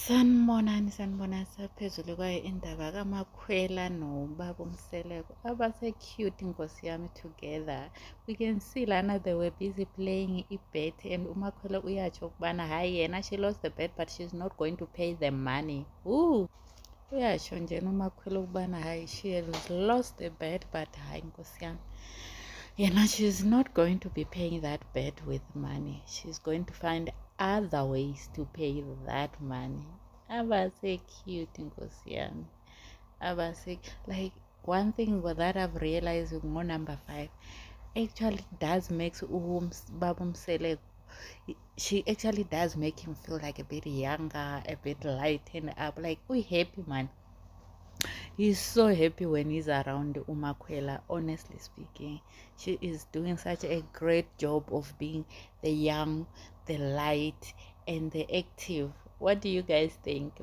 Sanibonani saphezulu kwayo indaba kaMakwela nobaba uMseleko abase-cute inkosi yami together. We can see lana they were busy playing i-bet and uMakwela uyatsho ukubana hayi yena she lost the bet but she's not going to pay the money. Uyatsho njena uMakwela ukubana hayi she has lost the bet but hayi nkosi yami yena she's not going to be paying that bet with money. She's going to find other ways to pay that money. Abase cute nkosi yami. Abase, like, one thing that I've realized with more number 5 actually does makes Baba Umseleko, she actually does make him feel like a bit younger, a bit lightened up, like we happy man. He's so happy when he's around Makwela. Honestly speaking, she is doing such a great job of being the young, the light, and the active. What do you guys think?